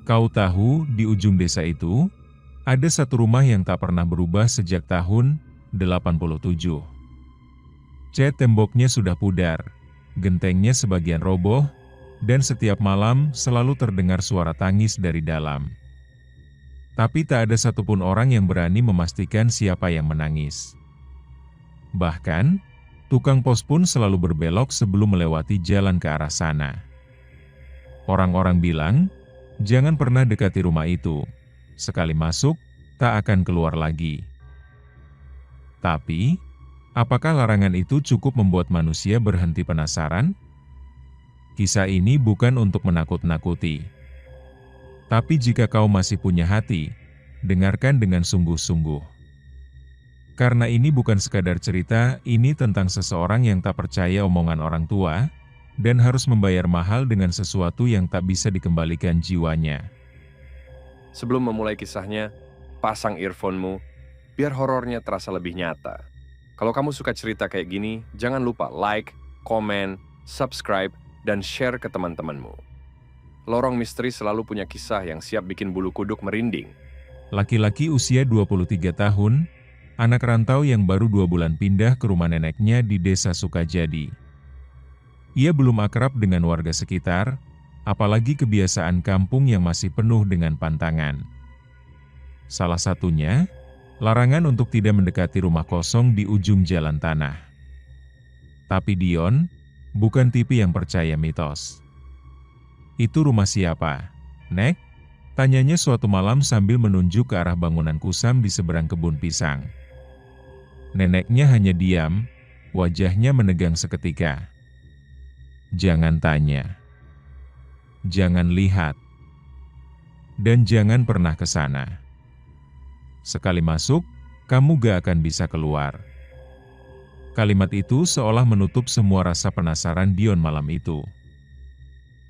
Kau tahu, di ujung desa itu, ada satu rumah yang tak pernah berubah sejak tahun 87. Cat temboknya sudah pudar, gentengnya sebagian roboh, dan setiap malam selalu terdengar suara tangis dari dalam. Tapi tak ada satupun orang yang berani memastikan siapa yang menangis. Bahkan, tukang pos pun selalu berbelok sebelum melewati jalan ke arah sana. Orang-orang bilang, jangan pernah dekati rumah itu. Sekali masuk, tak akan keluar lagi. Tapi, apakah larangan itu cukup membuat manusia berhenti penasaran? Kisah ini bukan untuk menakut-nakuti. Tapi jika kau masih punya hati, dengarkan dengan sungguh-sungguh. Karena ini bukan sekadar cerita, ini tentang seseorang yang tak percaya omongan orang tua, dan harus membayar mahal dengan sesuatu yang tak bisa dikembalikan jiwanya. Sebelum memulai kisahnya, pasang earphone-mu, biar horornya terasa lebih nyata. Kalau kamu suka cerita kayak gini, jangan lupa like, komen, subscribe, dan share ke teman-temanmu. Lorong Misteri selalu punya kisah yang siap bikin bulu kuduk merinding. Laki-laki usia 23 tahun, anak rantau yang baru 2 bulan pindah ke rumah neneknya di desa Sukajadi. Ia belum akrab dengan warga sekitar, apalagi kebiasaan kampung yang masih penuh dengan pantangan. Salah satunya, larangan untuk tidak mendekati rumah kosong di ujung jalan tanah. Tapi Dion, bukan tipe yang percaya mitos. Itu rumah siapa, Nek? Tanyanya suatu malam sambil menunjuk ke arah bangunan kusam di seberang kebun pisang. Neneknya hanya diam, wajahnya menegang seketika. Jangan tanya. Jangan lihat. Dan jangan pernah ke sana. Sekali masuk, kamu gak akan bisa keluar. Kalimat itu seolah menutup semua rasa penasaran Dion malam itu.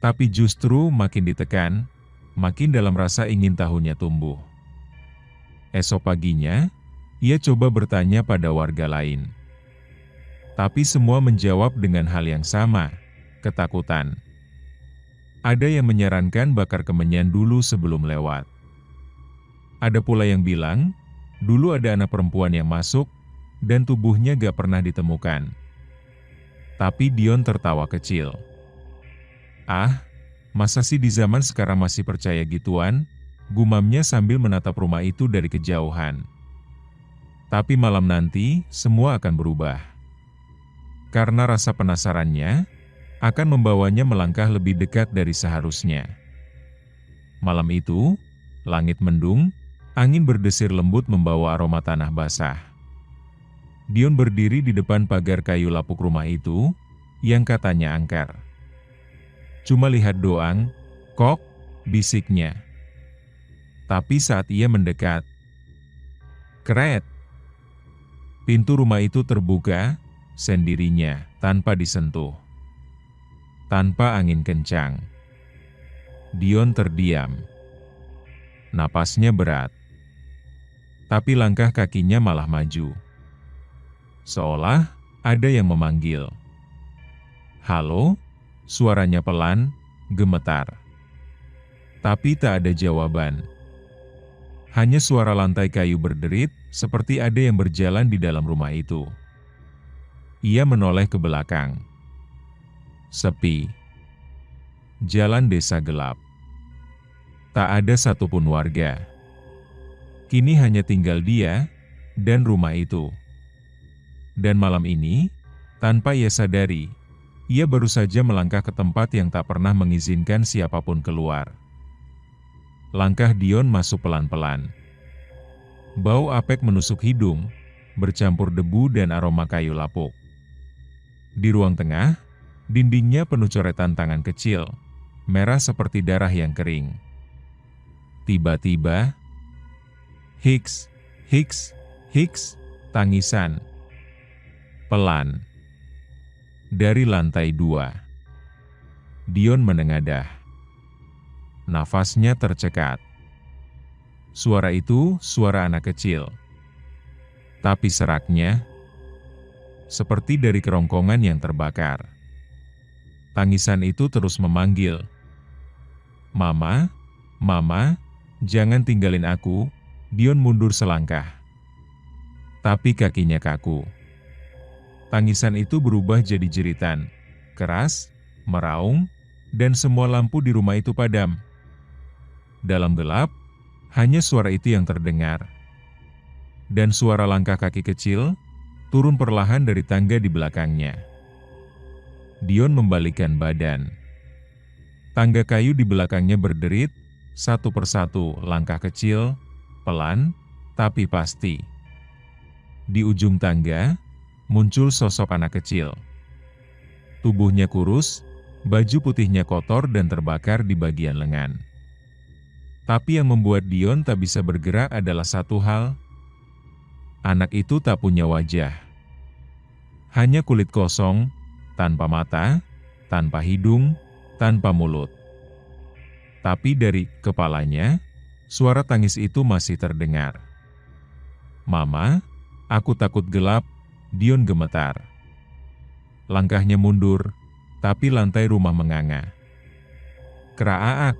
Tapi justru makin ditekan, makin dalam rasa ingin tahunya tumbuh. Esok paginya, ia coba bertanya pada warga lain. Tapi semua menjawab dengan hal yang sama, ketakutan. Ada yang menyarankan bakar kemenyan dulu sebelum lewat. Ada pula yang bilang, dulu ada anak perempuan yang masuk, dan tubuhnya gak pernah ditemukan. Tapi Dion tertawa kecil. Ah, masa sih di zaman sekarang masih percaya gituan? Gumamnya sambil menatap rumah itu dari kejauhan. Tapi malam nanti, semua akan berubah. Karena rasa penasarannya, akan membawanya melangkah lebih dekat dari seharusnya. Malam itu, langit mendung, angin berdesir lembut membawa aroma tanah basah. Dion berdiri di depan pagar kayu lapuk rumah itu, yang katanya angker. Cuma lihat doang, kok, bisiknya. Tapi saat ia mendekat, kret. Pintu rumah itu terbuka, sendirinya, tanpa disentuh. Tanpa angin kencang. Dion terdiam. Napasnya berat. Tapi langkah kakinya malah maju. Seolah ada yang memanggil. Halo? Suaranya pelan, gemetar. Tapi tak ada jawaban. Hanya suara lantai kayu berderit, seperti ada yang berjalan di dalam rumah itu. Ia menoleh ke belakang. Sepi. Jalan desa gelap. Tak ada satupun warga. Kini hanya tinggal dia, dan rumah itu. Dan malam ini, tanpa ia sadari, ia baru saja melangkah ke tempat yang tak pernah mengizinkan siapapun keluar. Langkah Dion masuk pelan-pelan. Bau apek menusuk hidung, bercampur debu dan aroma kayu lapuk. Di ruang tengah, dindingnya penuh coretan tangan kecil, merah seperti darah yang kering. Tiba-tiba, hiks, hiks, hiks, tangisan. Pelan. Dari lantai 2. Dion menengadah. Nafasnya tercekat. Suara itu suara anak kecil. Tapi seraknya, seperti dari kerongkongan yang terbakar. Tangisan itu terus memanggil. Mama, "Mama, jangan tinggalin aku." Dion mundur selangkah. Tapi kakinya kaku. Tangisan itu berubah jadi jeritan, keras, meraung, dan semua lampu di rumah itu padam. Dalam gelap, hanya suara itu yang terdengar. Dan suara langkah kaki kecil turun perlahan dari tangga di belakangnya. Dion membalikkan badan. Tangga kayu di belakangnya berderit, satu persatu langkah kecil, pelan, tapi pasti. Di ujung tangga, muncul sosok anak kecil. Tubuhnya kurus, baju putihnya kotor dan terbakar di bagian lengan. Tapi yang membuat Dion tak bisa bergerak adalah satu hal. Anak itu tak punya wajah. Hanya kulit kosong, tanpa mata, tanpa hidung, tanpa mulut. Tapi dari kepalanya, suara tangis itu masih terdengar. "Mama, aku takut gelap." Dion gemetar. Langkahnya mundur, tapi lantai rumah menganga. Kraaak.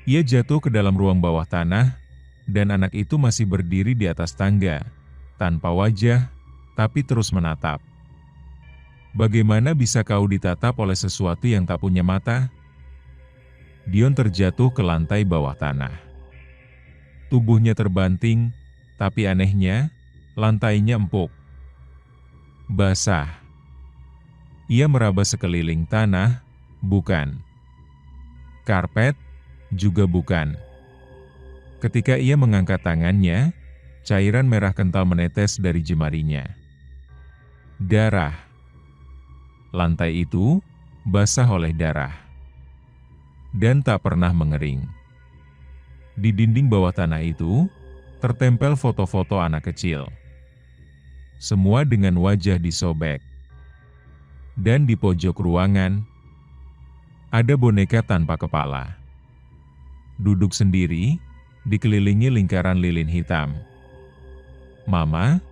Ia jatuh ke dalam ruang bawah tanah, dan anak itu masih berdiri di atas tangga, tanpa wajah, tapi terus menatap. "Bagaimana bisa kau ditatap oleh sesuatu yang tak punya mata?" Dion terjatuh ke lantai bawah tanah. Tubuhnya terbanting, tapi anehnya, lantainya empuk. Basah. Ia meraba sekeliling tanah, bukan. Karpet, juga bukan. Ketika ia mengangkat tangannya, cairan merah kental menetes dari jemarinya. Darah. Lantai itu basah oleh darah. Dan tak pernah mengering. Di dinding bawah tanah itu, tertempel foto-foto anak kecil. Semua dengan wajah disobek. Dan di pojok ruangan, ada boneka tanpa kepala. Duduk sendiri, dikelilingi lingkaran lilin hitam. "Mama,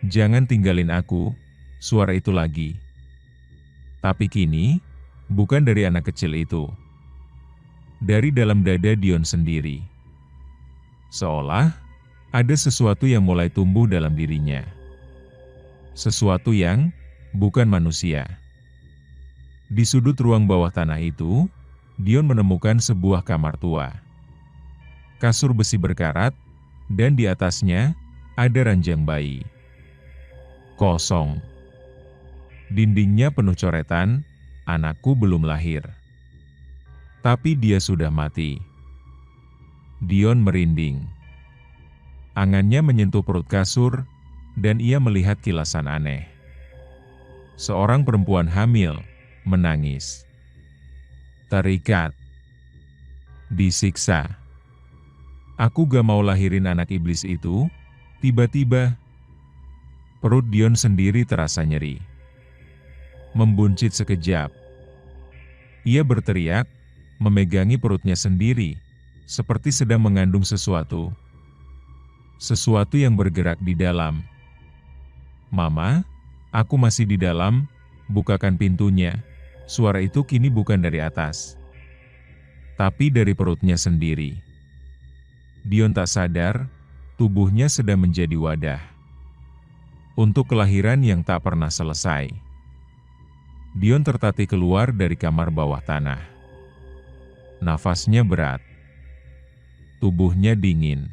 jangan tinggalin aku," suara itu lagi. Tapi kini, bukan dari anak kecil itu. Dari dalam dada Dion sendiri. Seolah ada sesuatu yang mulai tumbuh dalam dirinya. Sesuatu yang bukan manusia. Di sudut ruang bawah tanah itu, Dion menemukan sebuah kamar tua. Kasur besi berkarat, dan di atasnya ada ranjang bayi. Kosong. Dindingnya penuh coretan, "Anakku belum lahir." Tapi dia sudah mati. Dion merinding. Angannya menyentuh perut kasur, dan ia melihat kilasan aneh. Seorang perempuan hamil menangis. Terikat. Disiksa. "Aku gak mau lahirin anak iblis itu." Tiba-tiba, perut Dion sendiri terasa nyeri. Membuncit sekejap. Ia berteriak, memegangi perutnya sendiri, seperti sedang mengandung sesuatu. Sesuatu yang bergerak di dalam. "Mama, aku masih di dalam, bukakan pintunya." Suara itu kini bukan dari atas, tapi dari perutnya sendiri. Dion tak sadar, tubuhnya sedang menjadi wadah untuk kelahiran yang tak pernah selesai. Dion tertatih keluar dari kamar bawah tanah. Nafasnya berat. Tubuhnya dingin.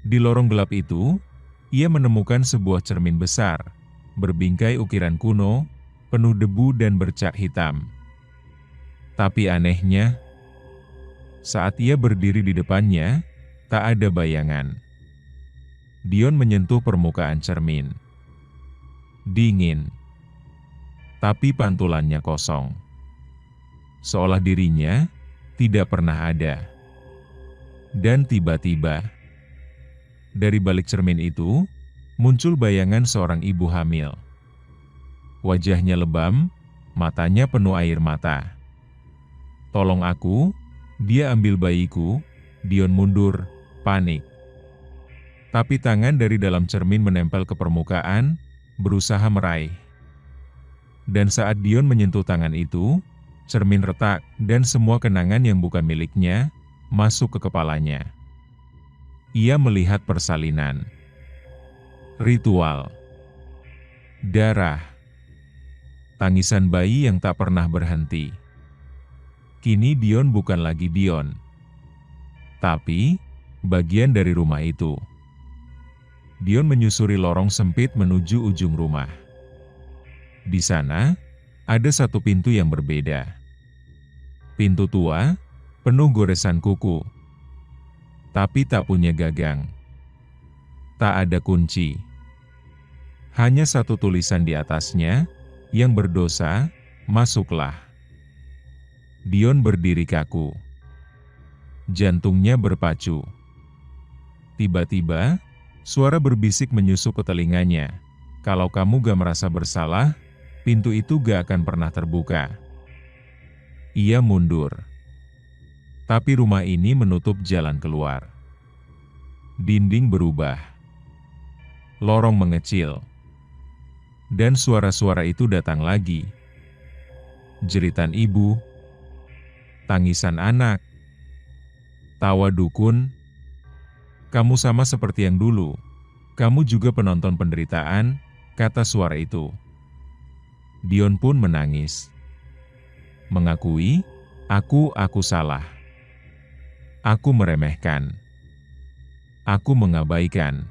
Di lorong gelap itu, ia menemukan sebuah cermin besar, berbingkai ukiran kuno, penuh debu dan bercak hitam. Tapi anehnya, saat ia berdiri di depannya, tak ada bayangan. Dion menyentuh permukaan cermin. Dingin. Tapi pantulannya kosong. Seolah dirinya tidak pernah ada. Dan tiba-tiba, dari balik cermin itu, muncul bayangan seorang ibu hamil. Wajahnya lebam, matanya penuh air mata. "Tolong aku," dia ambil bayiku. Dion mundur, panik. Tapi tangan dari dalam cermin menempel ke permukaan, berusaha meraih. Dan saat Dion menyentuh tangan itu, cermin retak dan semua kenangan yang bukan miliknya masuk ke kepalanya. Ia melihat persalinan, ritual, darah, tangisan bayi yang tak pernah berhenti. Kini Dion bukan lagi Dion, tapi bagian dari rumah itu. Dion menyusuri lorong sempit menuju ujung rumah. Di sana, ada satu pintu yang berbeda. Pintu tua, penuh goresan kuku, tapi tak punya gagang. Tak ada kunci. Hanya satu tulisan di atasnya, yang berdosa, masuklah. Dion berdiri kaku. Jantungnya berpacu. Tiba-tiba, suara berbisik menyusup ke telinganya. Kalau kamu gak merasa bersalah, pintu itu gak akan pernah terbuka. Ia mundur. Tapi rumah ini menutup jalan keluar. Dinding berubah. Lorong mengecil. Dan suara-suara itu datang lagi. Jeritan ibu, tangisan anak, tawa dukun. Kamu sama seperti yang dulu. Kamu juga penonton penderitaan, kata suara itu. Dion pun menangis. Mengakui, aku salah. Aku meremehkan. Aku mengabaikan.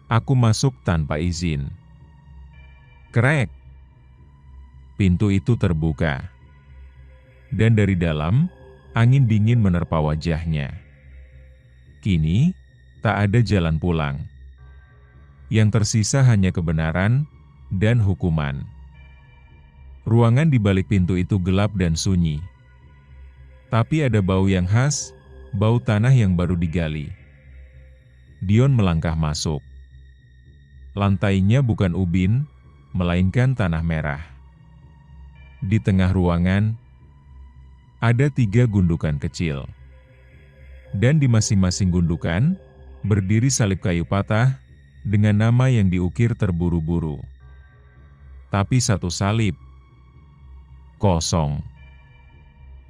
Aku masuk tanpa izin. Krek! Pintu itu terbuka. Dan dari dalam, angin dingin menerpa wajahnya. Kini, tak ada jalan pulang. Yang tersisa hanya kebenaran dan hukuman. Ruangan di balik pintu itu gelap dan sunyi. Tapi ada bau yang khas, bau tanah yang baru digali. Dion melangkah masuk. Lantainya bukan ubin, melainkan tanah merah. Di tengah ruangan, ada 3 gundukan kecil. Dan di masing-masing gundukan, berdiri salib kayu patah, dengan nama yang diukir terburu-buru. Tapi satu salib, kosong.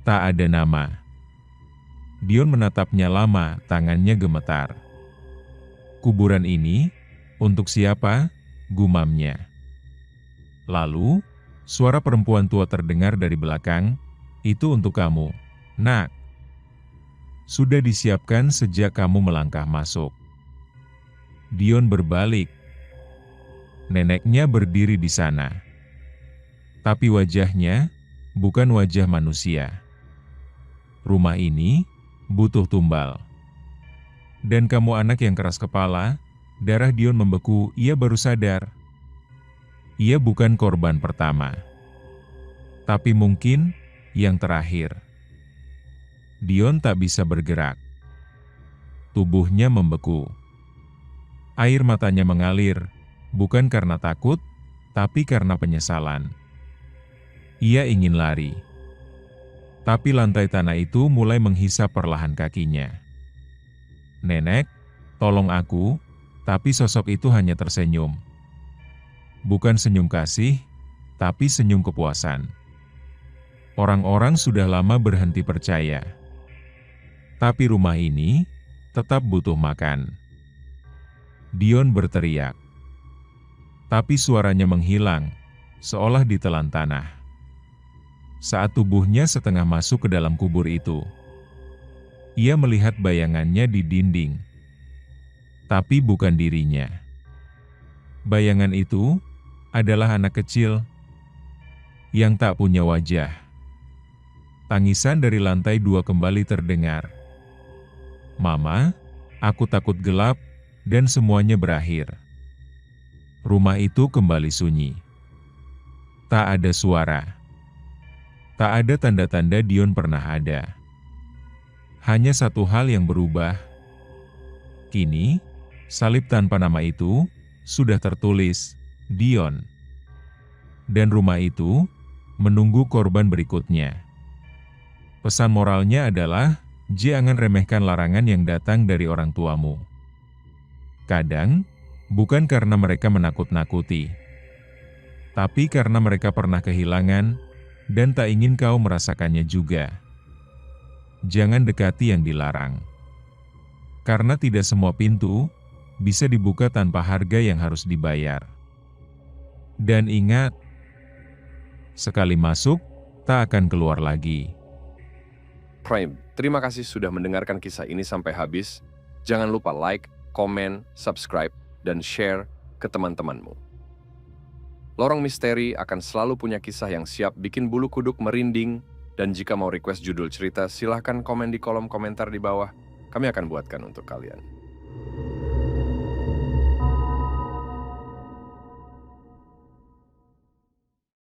Tak ada nama. Dion menatapnya lama, tangannya gemetar. Kuburan ini, untuk siapa? Gumamnya. Lalu, suara perempuan tua terdengar dari belakang, itu untuk kamu, nak. Sudah disiapkan sejak kamu melangkah masuk. Dion berbalik. Neneknya berdiri di sana. Tapi wajahnya, bukan wajah manusia. Rumah ini, butuh tumbal. Dan kamu anak yang keras kepala, darah Dion membeku, ia baru sadar. Ia bukan korban pertama. Tapi mungkin, yang terakhir. Dion tak bisa bergerak. Tubuhnya membeku. Air matanya mengalir, bukan karena takut, tapi karena penyesalan. Ia ingin lari. Tapi lantai tanah itu mulai menghisap perlahan kakinya. Nenek, tolong aku, tapi sosok itu hanya tersenyum. Bukan senyum kasih, tapi senyum kepuasan. Orang-orang sudah lama berhenti percaya. Tapi rumah ini tetap butuh makan. Dion berteriak. Tapi suaranya menghilang, seolah ditelan tanah. Saat tubuhnya setengah masuk ke dalam kubur itu, ia melihat bayangannya di dinding. Tapi bukan dirinya. Bayangan itu adalah anak kecil yang tak punya wajah. Tangisan dari lantai 2 kembali terdengar. Mama, aku takut gelap dan semuanya berakhir. Rumah itu kembali sunyi. Tak ada suara. Tak ada tanda-tanda Dion pernah ada. Hanya satu hal yang berubah. Kini, salib tanpa nama itu sudah tertulis, Dion. Dan rumah itu menunggu korban berikutnya. Pesan moralnya adalah, jangan remehkan larangan yang datang dari orang tuamu. Kadang, bukan karena mereka menakut-nakuti, tapi karena mereka pernah kehilangan, dan tak ingin kau merasakannya juga. jangan dekati yang dilarang. Karena tidak semua pintu bisa dibuka tanpa harga yang harus dibayar. Dan ingat, sekali masuk, tak akan keluar lagi. Prime, terima kasih sudah mendengarkan kisah ini sampai habis. Jangan lupa like, komen, subscribe, dan share ke teman-temanmu. Lorong Misteri akan selalu punya kisah yang siap bikin bulu kuduk merinding, dan jika mau request judul cerita, silahkan komen di kolom komentar di bawah. Kami akan buatkan untuk kalian.